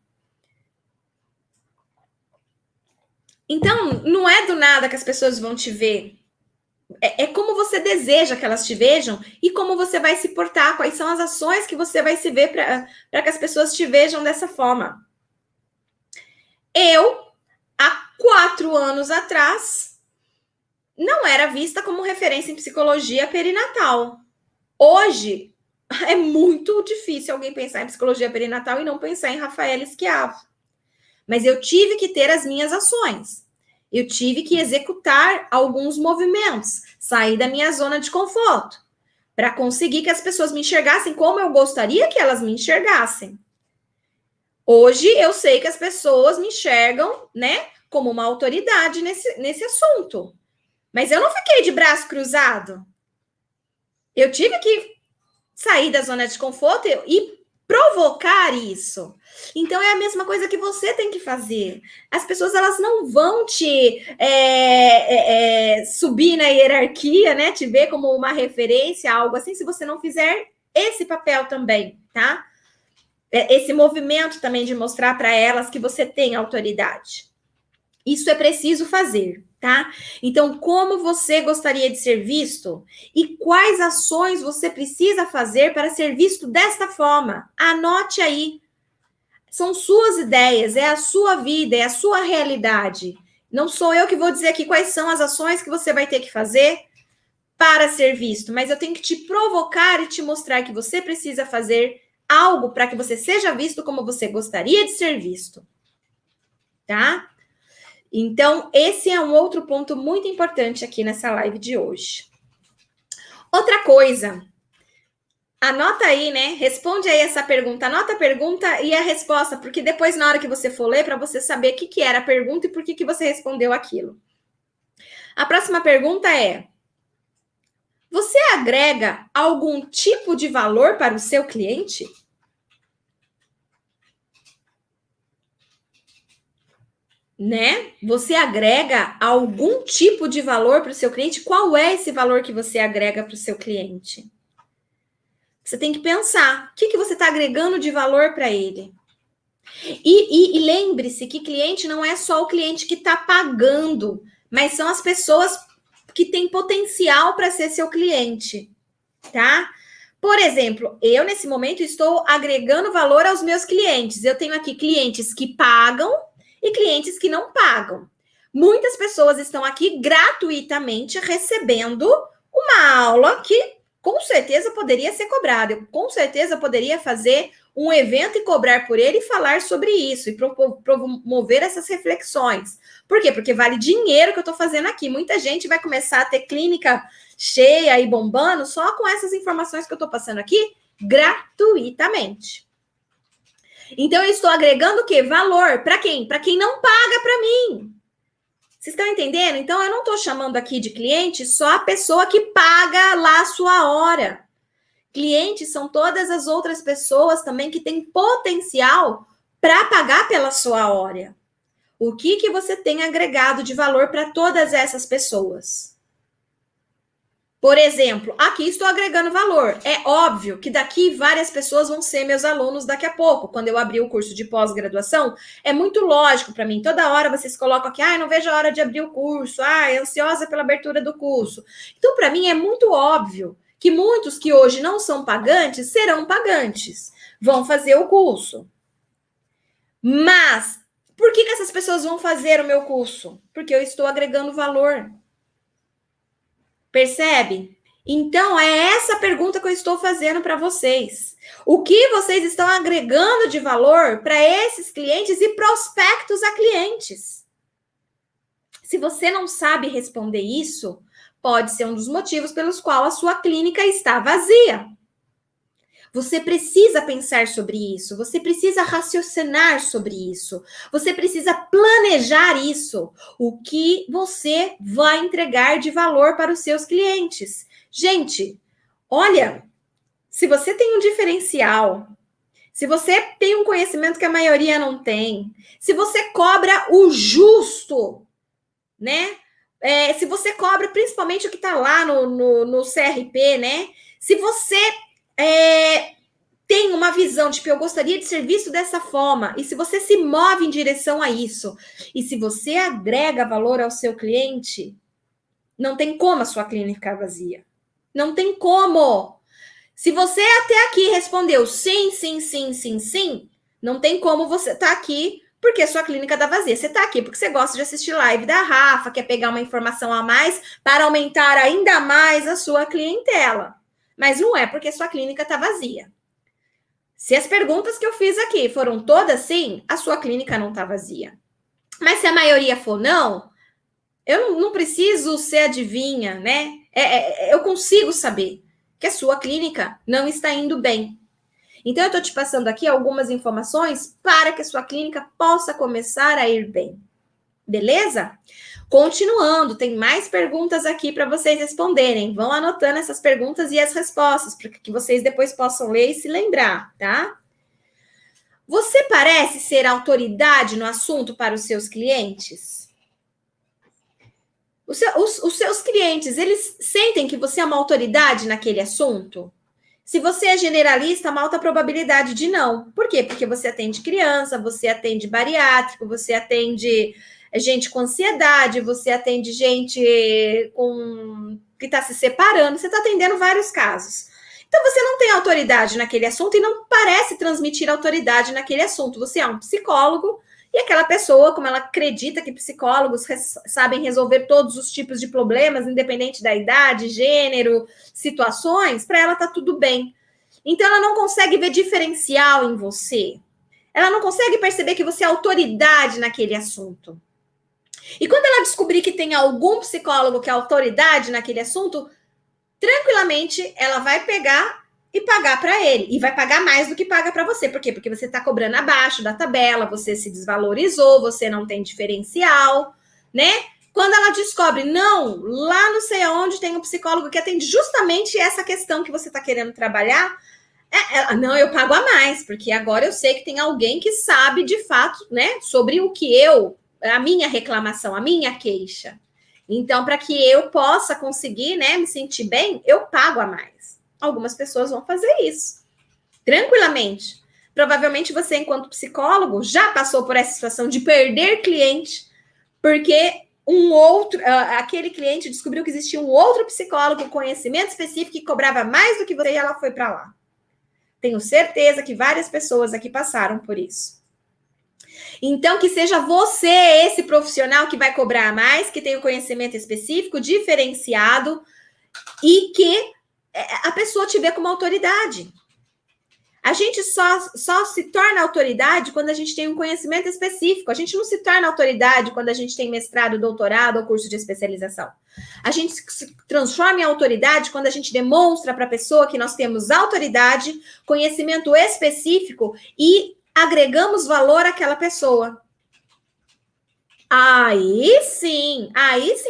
Então, não é do nada que as pessoas vão te ver. É como você deseja que elas te vejam e como você vai se portar, quais são as ações que você vai se ver para que as pessoas te vejam dessa forma. Eu, há 4 anos atrás, não era vista como referência em psicologia perinatal. Hoje, é muito difícil alguém pensar em psicologia perinatal e não pensar em Rafaela Schiavo. Mas eu tive que ter as minhas ações. Eu tive que executar alguns movimentos, sair da minha zona de conforto, para conseguir que as pessoas me enxergassem como eu gostaria que elas me enxergassem. Hoje eu sei que as pessoas me enxergam, né, como uma autoridade nesse assunto. Mas eu não fiquei de braço cruzado. Eu tive que sair da zona de conforto e provocar isso. Então é a mesma coisa que você tem que fazer. As pessoas elas não vão te subir na hierarquia, né? Te ver como uma referência, algo assim, se você não fizer esse papel também, tá? Esse movimento também de mostrar para elas que você tem autoridade. Isso é preciso fazer, tá? Então, como você gostaria de ser visto e quais ações você precisa fazer para ser visto desta forma? Anote aí. São suas ideias, é a sua vida, é a sua realidade. Não sou eu que vou dizer aqui quais são as ações que você vai ter que fazer para ser visto, mas eu tenho que te provocar e te mostrar que você precisa fazer algo para que você seja visto como você gostaria de ser visto. Tá? Então, esse é um outro ponto muito importante aqui nessa live de hoje. Outra coisa, anota aí, né? Responde aí essa pergunta. Anota a pergunta e a resposta, porque depois, na hora que você for ler, para você saber o que era a pergunta e por que você respondeu aquilo. A próxima pergunta é: você agrega algum tipo de valor para o seu cliente? Né? Você agrega algum tipo de valor para o seu cliente? Qual é esse valor que você agrega para o seu cliente? Você tem que pensar, o que você está agregando de valor para ele? E lembre-se que cliente não é só o cliente que está pagando, mas são as pessoas que têm potencial para ser seu cliente, tá? Por exemplo, eu nesse momento estou agregando valor aos meus clientes. Eu tenho aqui clientes que pagam e clientes que não pagam. Muitas pessoas estão aqui gratuitamente recebendo uma aula que com certeza poderia ser cobrada. Eu com certeza poderia fazer um evento e cobrar por ele e falar sobre isso e promover essas reflexões. Por quê? Porque vale dinheiro que eu estou fazendo aqui. Muita gente vai começar a ter clínica cheia e bombando só com essas informações que eu estou passando aqui gratuitamente. Então, eu estou agregando o quê? Valor. Para quem? Para quem não paga para mim. Vocês estão entendendo? Então, eu não estou chamando aqui de cliente só a pessoa que paga lá a sua hora. Clientes são todas as outras pessoas também que têm potencial para pagar pela sua hora. O que você tem agregado de valor para todas essas pessoas? Por exemplo, aqui estou agregando valor. É óbvio que daqui várias pessoas vão ser meus alunos daqui a pouco. Quando eu abrir o curso de pós-graduação, é muito lógico para mim. Toda hora vocês colocam aqui, não vejo a hora de abrir o curso. Ansiosa pela abertura do curso. Então, para mim, é muito óbvio que muitos que hoje não são pagantes serão pagantes. Vão fazer o curso. Mas, por que essas pessoas vão fazer o meu curso? Porque eu estou agregando valor. Percebe? Então, é essa pergunta que eu estou fazendo para vocês. O que vocês estão agregando de valor para esses clientes e prospectos a clientes? Se você não sabe responder isso, pode ser um dos motivos pelos quais a sua clínica está vazia. Você precisa pensar sobre isso, você precisa raciocinar sobre isso, você precisa planejar isso, o que você vai entregar de valor para os seus clientes. Gente, olha, se você tem um diferencial, se você tem um conhecimento que a maioria não tem, se você cobra o justo, né? Se você cobra principalmente o que está lá no CRP, né? Se você tem uma visão de que eu gostaria de ser visto dessa forma, e se você se move em direção a isso, e se você agrega valor ao seu cliente, não tem como a sua clínica ficar vazia. Não tem como. Se você até aqui respondeu sim, sim, sim, sim, sim, não tem como você estar aqui porque a sua clínica está vazia. Você está aqui porque você gosta de assistir live da Rafa, quer pegar uma informação a mais para aumentar ainda mais a sua clientela. Mas não é porque a sua clínica está vazia. Se as perguntas que eu fiz aqui foram todas sim, a sua clínica não está vazia. Mas se a maioria for não, eu não preciso ser adivinha, né? Eu consigo saber que a sua clínica não está indo bem. Então, eu estou te passando aqui algumas informações para que a sua clínica possa começar a ir bem. Beleza? Continuando, tem mais perguntas aqui para vocês responderem. Vão anotando essas perguntas e as respostas, para que vocês depois possam ler e se lembrar, tá? Você parece ser autoridade no assunto para os seus clientes? Os seus clientes, eles sentem que você é uma autoridade naquele assunto? Se você é generalista, há uma alta probabilidade de não. Por quê? Porque você atende criança, você atende bariátrico, você atende gente com ansiedade, você atende gente que está se separando, você está atendendo vários casos. Então, você não tem autoridade naquele assunto e não parece transmitir autoridade naquele assunto. Você é um psicólogo e aquela pessoa, como ela acredita que psicólogos sabem resolver todos os tipos de problemas, independente da idade, gênero, situações, para ela tá tudo bem. Então, ela não consegue ver diferencial em você. Ela não consegue perceber que você é autoridade naquele assunto. E quando ela descobrir que tem algum psicólogo que é autoridade naquele assunto, tranquilamente ela vai pegar e pagar para ele. E vai pagar mais do que paga para você. Por quê? Porque você está cobrando abaixo da tabela, você se desvalorizou, você não tem diferencial, né? Quando ela descobre, não, lá não sei aonde tem um psicólogo que atende justamente essa questão que você está querendo trabalhar, não, eu pago a mais, porque agora eu sei que tem alguém que sabe de fato, né, sobre o que a minha reclamação, a minha queixa. Então, para que eu possa conseguir, né, me sentir bem, eu pago a mais. Algumas pessoas vão fazer isso, tranquilamente. Provavelmente você, enquanto psicólogo, já passou por essa situação de perder cliente, porque aquele cliente descobriu que existia um outro psicólogo com conhecimento específico que cobrava mais do que você e ela foi para lá. Tenho certeza que várias pessoas aqui passaram por isso. Então, que seja você esse profissional que vai cobrar mais, que tem o conhecimento específico, diferenciado, e que a pessoa te vê como autoridade. A gente só se torna autoridade quando a gente tem um conhecimento específico. A gente não se torna autoridade quando a gente tem mestrado, doutorado ou curso de especialização. A gente se transforma em autoridade quando a gente demonstra para a pessoa que nós temos autoridade, conhecimento específico e agregamos valor àquela pessoa. Aí sim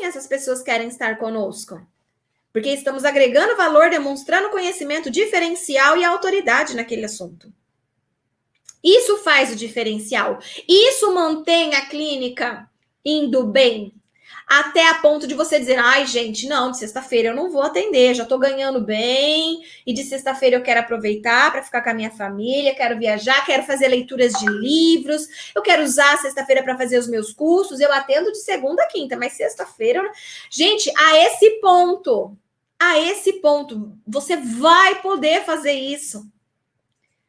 essas pessoas querem estar conosco. Porque estamos agregando valor, demonstrando conhecimento diferencial e autoridade naquele assunto. Isso faz o diferencial. Isso mantém a clínica indo bem. até a ponto de você dizer, ai, gente, não, de sexta-feira eu não vou atender, já tô ganhando bem, e de sexta-feira eu quero aproveitar para ficar com a minha família, quero viajar, quero fazer leituras de livros, eu quero usar a sexta-feira para fazer os meus cursos, eu atendo de segunda a quinta, mas sexta-feira... Eu... Gente, a esse ponto, você vai poder fazer isso.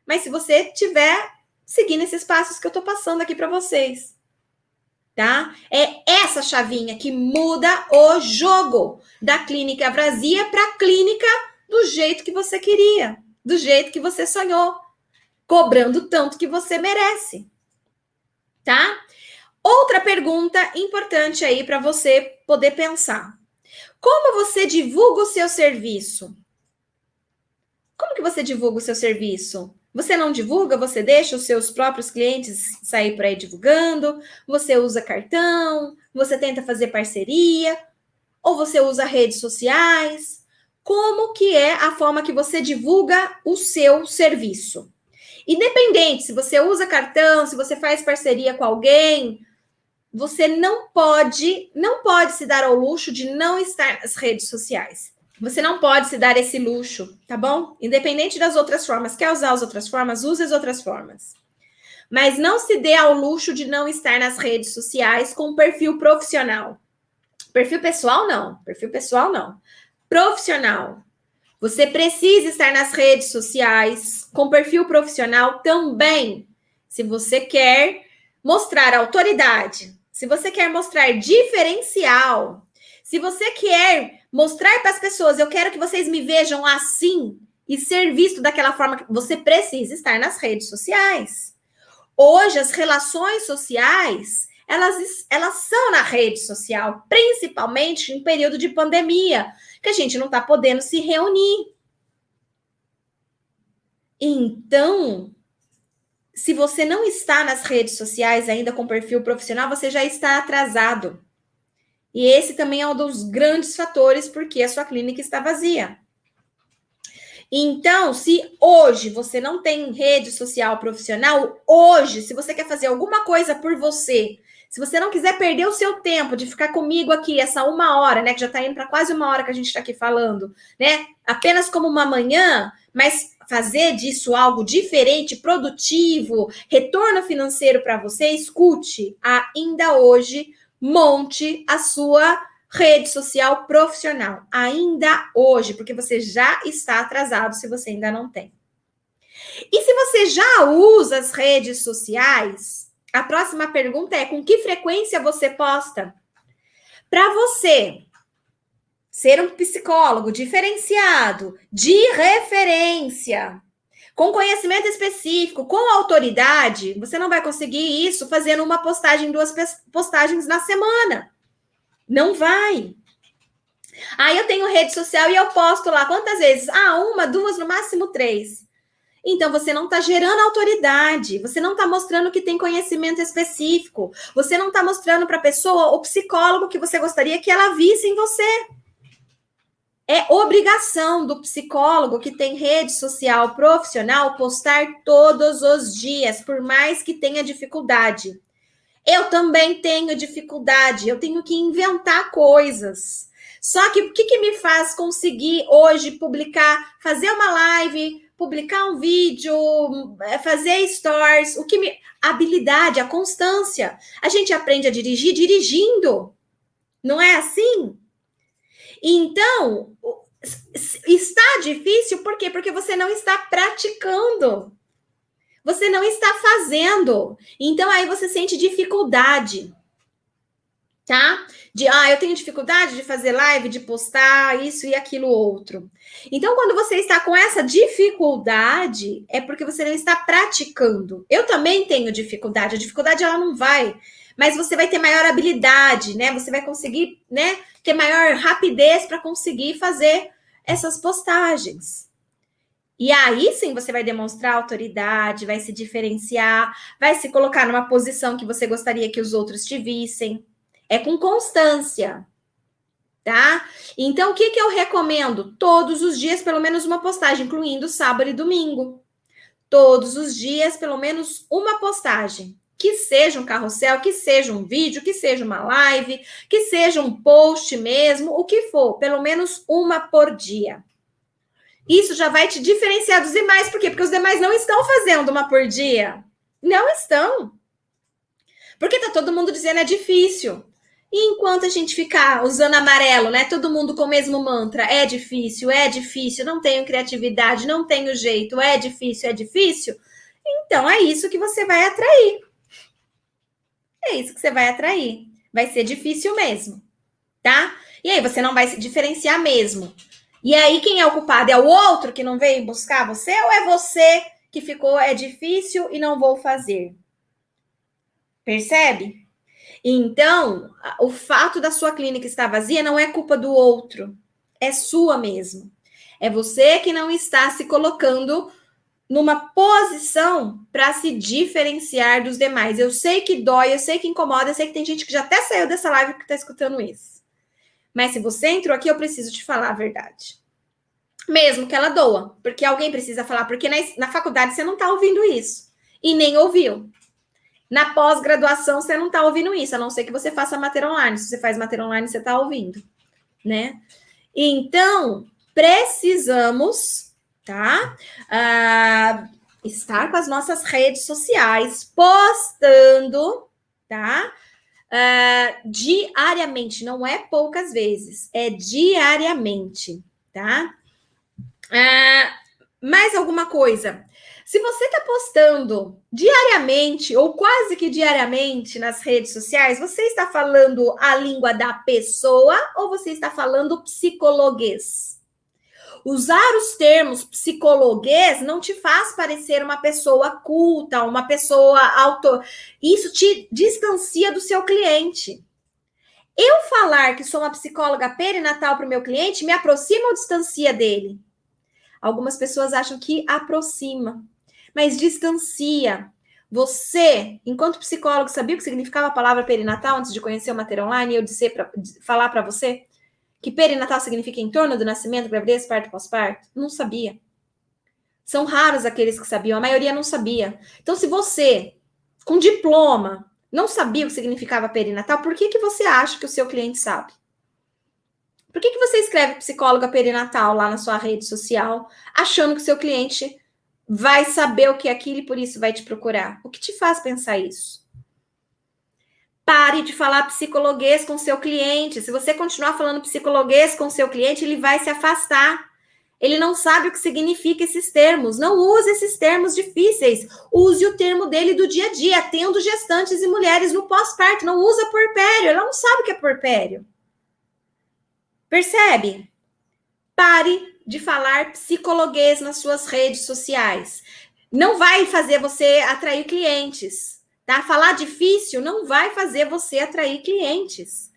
Mas se você tiver seguindo esses passos que eu tô passando aqui para vocês. Tá? É essa chavinha que muda o jogo da clínica vazia para a clínica do jeito que você queria, do jeito que você sonhou, cobrando tanto que você merece, tá? Outra pergunta importante aí para você poder pensar. Como você divulga o seu serviço? Como que você divulga o seu serviço? Você não divulga, você deixa os seus próprios clientes sair por aí divulgando, você usa cartão, você tenta fazer parceria, ou você usa redes sociais. Como que é a forma que você divulga o seu serviço? Independente se você usa cartão, se você faz parceria com alguém, você não pode se dar ao luxo de não estar nas redes sociais. Você não pode se dar esse luxo, tá bom? Independente das outras formas. Quer usar as outras formas? Use as outras formas. Mas não se dê ao luxo de não estar nas redes sociais com perfil profissional. Perfil pessoal, não. Perfil pessoal, não. Profissional. Você precisa estar nas redes sociais com perfil profissional também. Se você quer mostrar autoridade, se você quer mostrar diferencial, se você quer mostrar para as pessoas, eu quero que vocês me vejam assim e ser visto daquela forma, que você precisa estar nas redes sociais. Hoje, as relações sociais, elas são na rede social, principalmente em período de pandemia, que a gente não está podendo se reunir. Então, se você não está nas redes sociais ainda com perfil profissional, você já está atrasado. E esse também é um dos grandes fatores porque a sua clínica está vazia. Então, se hoje você não tem rede social profissional, hoje, se você quer fazer alguma coisa por você, se você não quiser perder o seu tempo de ficar comigo aqui essa 1 hora, né, que já está indo para quase 1 hora que a gente está aqui falando, né, apenas como uma manhã, mas fazer disso algo diferente, produtivo, retorno financeiro para você, escute, ainda hoje, monte a sua rede social profissional, ainda hoje, porque você já está atrasado se você ainda não tem. E se você já usa as redes sociais, a próxima pergunta é: com que frequência você posta? Para você ser um psicólogo diferenciado, de referência, com conhecimento específico, com autoridade, você não vai conseguir isso fazendo uma postagem, 2 postagens na semana. Não vai. Aí eu tenho rede social e eu posto lá quantas vezes? 1, 2, no máximo 3. Então, você não está gerando autoridade, você não está mostrando que tem conhecimento específico, você não está mostrando para a pessoa o psicólogo que você gostaria que ela visse em você. É obrigação do psicólogo que tem rede social profissional postar todos os dias, por mais que tenha dificuldade. Eu também tenho dificuldade, eu tenho que inventar coisas. Só que o que me faz conseguir hoje publicar, fazer uma live, publicar um vídeo, fazer stories, habilidade, a constância. A gente aprende a dirigir dirigindo. Não é assim? Então, está difícil por quê? Porque você não está praticando. Você não está fazendo. Então, aí você sente dificuldade. Tá? Eu tenho dificuldade de fazer live, de postar isso e aquilo outro. Então, quando você está com essa dificuldade, é porque você não está praticando. Eu também tenho dificuldade. A dificuldade, ela não vai. Mas você vai ter maior habilidade, né? Você vai conseguir, né, ter maior rapidez para conseguir fazer essas postagens. E aí sim você vai demonstrar autoridade, vai se diferenciar, vai se colocar numa posição que você gostaria que os outros te vissem. É com constância, tá? Então, o que eu recomendo? Todos os dias, pelo menos uma postagem, incluindo sábado e domingo. Todos os dias, pelo menos uma postagem. O que seja um carrossel, que seja um vídeo, que seja uma live, que seja um post mesmo, o que for, pelo menos uma por dia. Isso já vai te diferenciar dos demais. Por quê? Porque os demais não estão fazendo uma por dia. Não estão. Porque tá todo mundo dizendo é difícil. E enquanto a gente ficar usando amarelo, né? Todo mundo com o mesmo mantra, é difícil, não tenho criatividade, não tenho jeito, é difícil. Então é isso que você vai atrair. É isso que você vai atrair. Vai ser difícil mesmo, tá? E aí você não vai se diferenciar mesmo. E aí quem é o culpado? É o outro que não veio buscar você ou é você que ficou, é difícil e não vou fazer? Percebe? Então, o fato da sua clínica estar vazia não é culpa do outro, é sua mesmo. É você que não está se colocando numa posição para se diferenciar dos demais. Eu sei que dói, eu sei que incomoda, eu sei que tem gente que já até saiu dessa live que está escutando isso. Mas se você entrou aqui, eu preciso te falar a verdade. Mesmo que ela doa, porque alguém precisa falar, porque na faculdade você não está ouvindo isso. E nem ouviu. Na pós-graduação, você não está ouvindo isso, a não ser que você faça matéria online. Se você faz matéria online, você está ouvindo, né? Então, precisamos, tá? Estar com as nossas redes sociais, postando, tá? Diariamente, não é poucas vezes, é diariamente, tá? Mais alguma coisa? Se você está postando diariamente ou quase que diariamente nas redes sociais, você está falando a língua da pessoa ou você está falando psicologuês? Usar os termos psicologuês não te faz parecer uma pessoa culta, uma pessoa autor. Isso te distancia do seu cliente. Eu falar que sou uma psicóloga perinatal para o meu cliente me aproxima ou distancia dele? Algumas pessoas acham que aproxima, mas distancia. Você, enquanto psicólogo, sabia o que significava a palavra perinatal antes de conhecer o Mater Online e eu falar para você que perinatal significa em torno do nascimento, gravidez, parto, pós-parto? Não sabia. São raros aqueles que sabiam, a maioria não sabia. Então, se você, com diploma, não sabia o que significava perinatal, por que você acha que o seu cliente sabe? Por que você escreve psicóloga perinatal lá na sua rede social, achando que o seu cliente vai saber o que é aquilo e por isso vai te procurar? O que te faz pensar isso? Pare de falar psicologuês com seu cliente. Se você continuar falando psicologuês com seu cliente, ele vai se afastar. Ele não sabe o que significa esses termos. Não use esses termos difíceis. Use o termo dele do dia a dia, atendo gestantes e mulheres no pós-parto. Não usa puerpério. Ela não sabe o que é puerpério. Percebe? Pare de falar psicologuês nas suas redes sociais. Não vai fazer você atrair clientes, tá? Falar difícil não vai fazer você atrair clientes.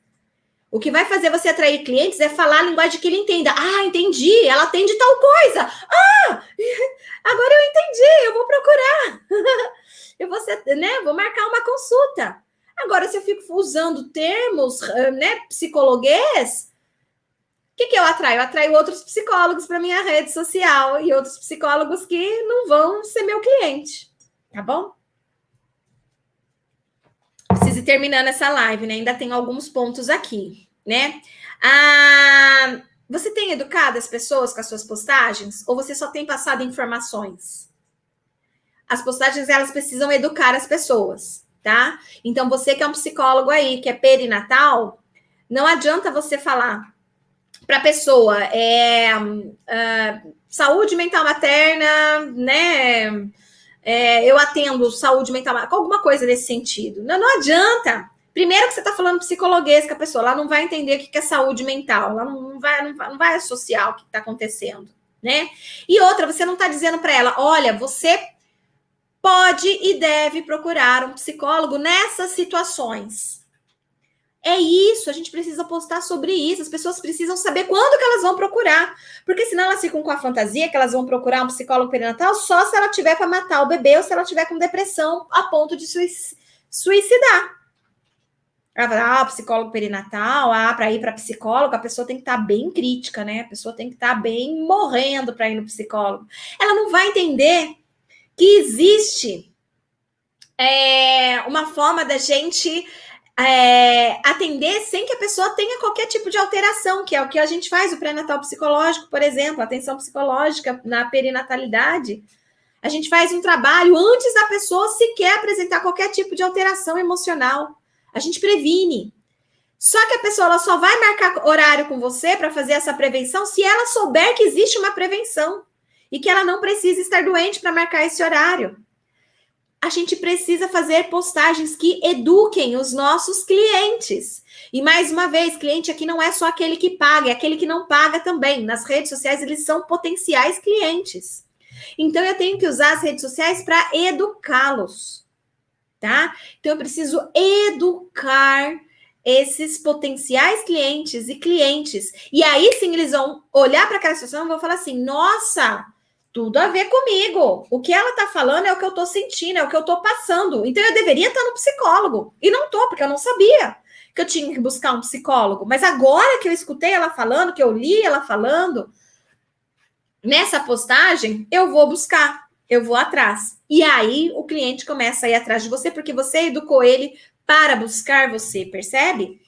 O que vai fazer você atrair clientes é falar a linguagem que ele entenda. Ah, entendi, ela atende tal coisa. Ah, agora eu entendi, eu vou procurar. Eu vou, né, vou marcar uma consulta. Agora, se eu fico usando termos, né, psicologuês, o que eu atraio? Eu atraio outros psicólogos para minha rede social e outros psicólogos que não vão ser meu cliente, tá bom? Preciso ir terminando essa live, né? Ainda tem alguns pontos aqui, né? Você tem educado as pessoas com as suas postagens ou você só tem passado informações? As postagens, elas precisam educar as pessoas, tá? Então, você que é um psicólogo aí, que é perinatal, não adianta você falar para a pessoa, saúde mental materna, né? Eu atendo saúde mental materna, alguma coisa nesse sentido. Não adianta. Primeiro que você está falando psicologuês com a pessoa, ela não vai entender o que é saúde mental, ela não vai associar o que está acontecendo, né? E outra, você não está dizendo para ela, olha, você pode e deve procurar um psicólogo nessas situações. É isso, a gente precisa postar sobre isso. As pessoas precisam saber quando que elas vão procurar. Porque senão elas ficam com a fantasia que elas vão procurar um psicólogo perinatal só se ela tiver para matar o bebê ou se ela tiver com depressão a ponto de suicidar. Ela fala, psicólogo perinatal, para ir para psicólogo, a pessoa tem que estar bem crítica, né? A pessoa tem que estar bem morrendo para ir no psicólogo. Ela não vai entender que existe uma forma da gente atender sem que a pessoa tenha qualquer tipo de alteração, que é o que a gente faz, o pré-natal psicológico, por exemplo, atenção psicológica na perinatalidade. A gente faz um trabalho antes da pessoa sequer apresentar qualquer tipo de alteração emocional. A gente previne. Só que a pessoa ela só vai marcar horário com você para fazer essa prevenção se ela souber que existe uma prevenção e que ela não precisa estar doente para marcar esse horário. A gente precisa fazer postagens que eduquem os nossos clientes. E mais uma vez, cliente aqui não é só aquele que paga, é aquele que não paga também. Nas redes sociais, eles são potenciais clientes. Então, eu tenho que usar as redes sociais para educá-los, tá? Então, eu preciso educar esses potenciais clientes e clientes. E aí, sim, eles vão olhar para aquela situação e vão falar assim, nossa, tudo a ver comigo. O que ela está falando é o que eu estou sentindo, é o que eu estou passando. Então, eu deveria estar no psicólogo. E não estou, porque eu não sabia que eu tinha que buscar um psicólogo. Mas agora que eu escutei ela falando, que eu li ela falando, nessa postagem, eu vou buscar, eu vou atrás. E aí, o cliente começa a ir atrás de você, porque você educou ele para buscar você, percebe?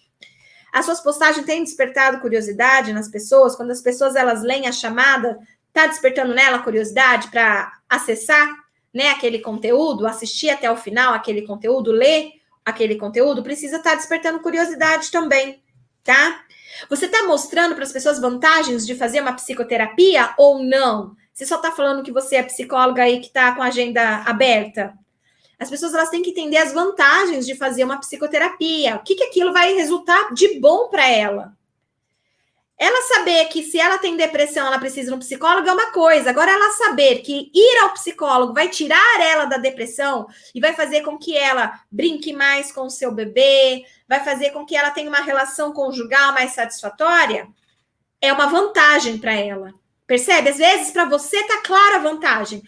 As suas postagens têm despertado curiosidade nas pessoas? Quando as pessoas elas leem a chamada, tá despertando nela curiosidade para acessar, né, aquele conteúdo, assistir até o final aquele conteúdo, ler aquele conteúdo, precisa estar despertando curiosidade também, tá? Você está mostrando para as pessoas vantagens de fazer uma psicoterapia ou não? Você só está falando que você é psicóloga aí que está com a agenda aberta? As pessoas elas têm que entender as vantagens de fazer uma psicoterapia. O que aquilo vai resultar de bom para ela. Ela saber que se ela tem depressão, ela precisa de um psicólogo é uma coisa. Agora, ela saber que ir ao psicólogo vai tirar ela da depressão e vai fazer com que ela brinque mais com o seu bebê, vai fazer com que ela tenha uma relação conjugal mais satisfatória, é uma vantagem para ela. Percebe? Às vezes, para você, tá clara a vantagem.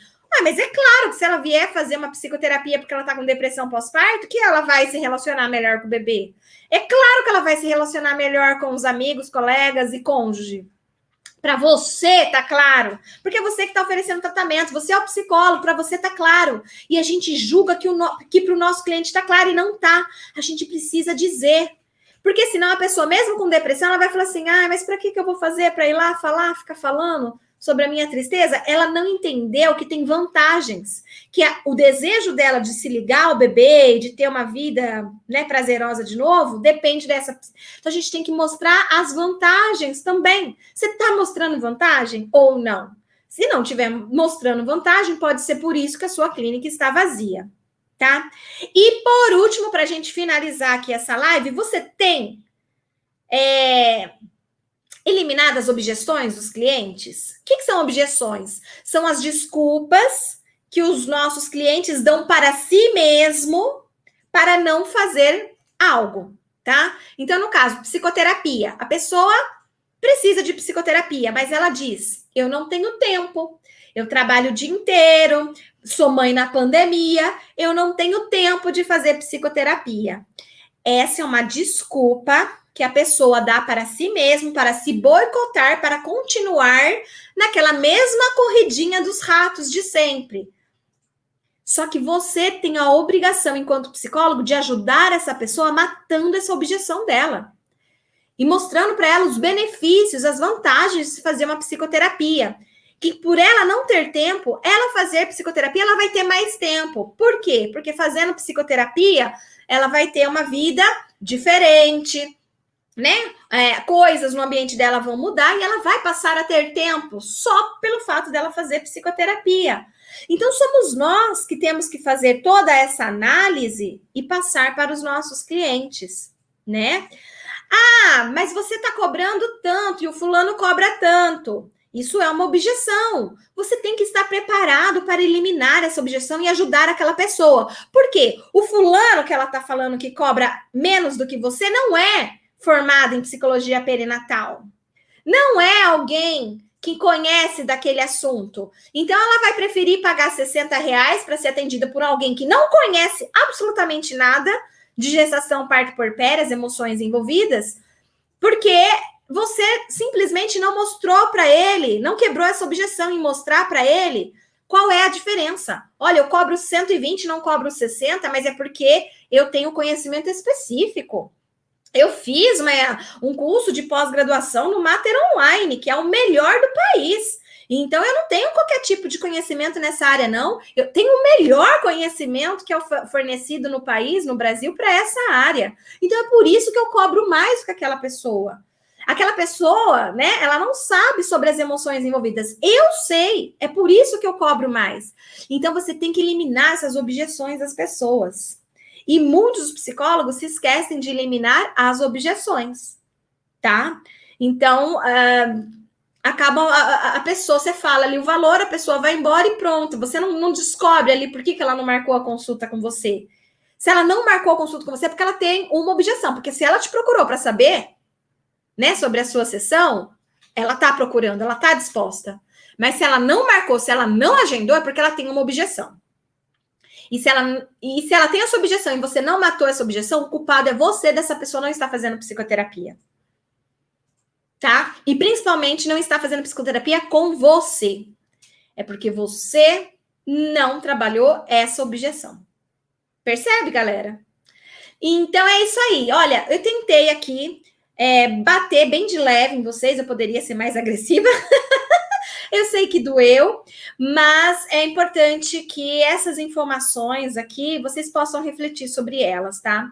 Mas é claro que se ela vier fazer uma psicoterapia porque ela tá com depressão pós-parto, que ela vai se relacionar melhor com o bebê. É claro que ela vai se relacionar melhor com os amigos, colegas e cônjuge. Para você, tá claro. Porque é você que tá oferecendo tratamento, você é o psicólogo, para você tá claro. E a gente julga que para o nosso cliente tá claro e não tá. A gente precisa dizer. Porque senão a pessoa, mesmo com depressão, ela vai falar assim, mas para que eu vou fazer? Para ir lá falar, ficar falando sobre a minha tristeza? Ela não entendeu que tem vantagens, que o desejo dela de se ligar ao bebê e de ter uma vida, né, prazerosa de novo, depende dessa. Então, a gente tem que mostrar as vantagens também. Você está mostrando vantagem ou não? Se não estiver mostrando vantagem, pode ser por isso que a sua clínica está vazia, tá? E, por último, para a gente finalizar aqui essa live, você tem eliminadas as objeções dos clientes? O que são objeções? São as desculpas que os nossos clientes dão para si mesmo para não fazer algo, tá? Então, no caso, psicoterapia. A pessoa precisa de psicoterapia, mas ela diz, eu não tenho tempo, eu trabalho o dia inteiro, sou mãe na pandemia, eu não tenho tempo de fazer psicoterapia. Essa é uma desculpa que a pessoa dá para si mesmo, para se boicotar, para continuar naquela mesma corridinha dos ratos de sempre. Só que você tem a obrigação, enquanto psicólogo, de ajudar essa pessoa matando essa objeção dela. E mostrando para ela os benefícios, as vantagens de fazer uma psicoterapia. Que por ela não ter tempo, ela fazer psicoterapia, ela vai ter mais tempo. Por quê? Porque fazendo psicoterapia, ela vai ter uma vida diferente, né? Coisas no ambiente dela vão mudar e ela vai passar a ter tempo só pelo fato dela fazer psicoterapia. Então, somos nós que temos que fazer toda essa análise e passar para os nossos clientes, né? Mas você está cobrando tanto e o fulano cobra tanto. Isso é uma objeção. Você tem que estar preparado para eliminar essa objeção e ajudar aquela pessoa. Por quê? O fulano que ela está falando que cobra menos do que você não é formado em psicologia perinatal. Não é alguém que conhece daquele assunto. Então, ela vai preferir pagar R$60 para ser atendida por alguém que não conhece absolutamente nada de gestação, parto, puerpério, as emoções envolvidas, porque você simplesmente não mostrou para ele, não quebrou essa objeção em mostrar para ele Qual é a diferença? Olha, eu cobro 120, não cobro 60, mas é porque eu tenho conhecimento específico. Eu fiz um curso de pós-graduação no Mater Online, que é o melhor do país. Então, eu não tenho qualquer tipo de conhecimento nessa área, não. Eu tenho o melhor conhecimento que é fornecido no país, no Brasil, para essa área. Então, é por isso que eu cobro mais que aquela pessoa. Aquela pessoa, né, ela não sabe sobre as emoções envolvidas. Eu sei, é por isso que eu cobro mais. Então, você tem que eliminar essas objeções das pessoas. E muitos psicólogos se esquecem de eliminar as objeções, tá? Então, acaba a pessoa, você fala ali o valor, a pessoa vai embora e pronto. Você não descobre ali por que ela não marcou a consulta com você. Se ela não marcou a consulta com você, é porque ela tem uma objeção. Porque se ela te procurou para saber, né, sobre a sua sessão, ela está procurando, ela está disposta. Mas se ela não marcou, se ela não agendou, é porque ela tem uma objeção. E se ela tem essa objeção e você não matou essa objeção, o culpado é você dessa pessoa não estar fazendo psicoterapia. Tá? E principalmente não está fazendo psicoterapia com você. É porque você não trabalhou essa objeção. Percebe, galera? Então é isso aí. Olha, eu tentei aqui bater bem de leve em vocês, eu poderia ser mais agressiva. Eu sei que doeu, mas é importante que essas informações aqui, vocês possam refletir sobre elas, tá?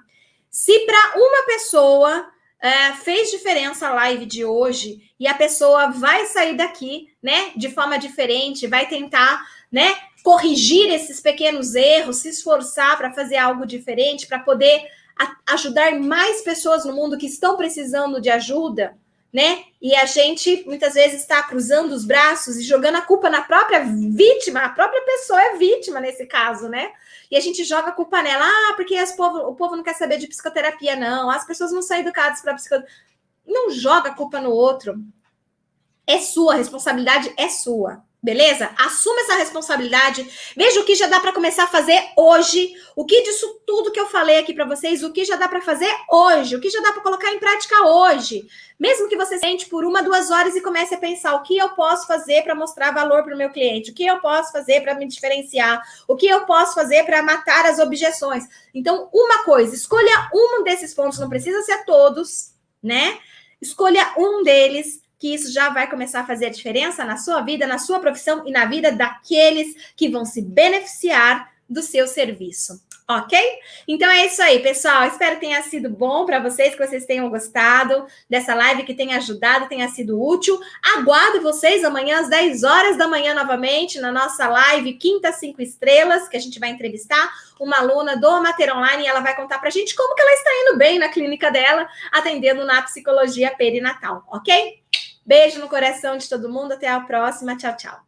Se para uma pessoa fez diferença a live de hoje e a pessoa vai sair daqui, né, de forma diferente, vai tentar, né, corrigir esses pequenos erros, se esforçar para fazer algo diferente, para poder ajudar mais pessoas no mundo que estão precisando de ajuda, né? E a gente muitas vezes está cruzando os braços e jogando a culpa na própria vítima, a própria pessoa é vítima nesse caso, né? E a gente joga a culpa nela, porque o povo não quer saber de psicoterapia, não, as pessoas não são educadas para psicoterapia. Não joga a culpa no outro. É sua, a responsabilidade é sua. Beleza? Assuma essa responsabilidade. Veja o que já dá para começar a fazer hoje. O que disso tudo que eu falei aqui para vocês, o que já dá para fazer hoje, o que já dá para colocar em prática hoje. Mesmo que você sente por 1, 2 horas e comece a pensar o que eu posso fazer para mostrar valor para o meu cliente, o que eu posso fazer para me diferenciar, o que eu posso fazer para matar as objeções. Então, uma coisa, escolha um desses pontos, não precisa ser todos, né? Escolha um deles, que isso já vai começar a fazer a diferença na sua vida, na sua profissão e na vida daqueles que vão se beneficiar do seu serviço, ok? Então é isso aí, pessoal. Espero que tenha sido bom para vocês, que vocês tenham gostado dessa live, que tenha ajudado, tenha sido útil. Aguardo vocês amanhã às 10 horas da manhã novamente na nossa live Quinta 5 Estrelas, que a gente vai entrevistar uma aluna do Mater Online e ela vai contar para a gente como que ela está indo bem na clínica dela, atendendo na psicologia perinatal, ok? Beijo no coração de todo mundo. Até a próxima. Tchau, tchau.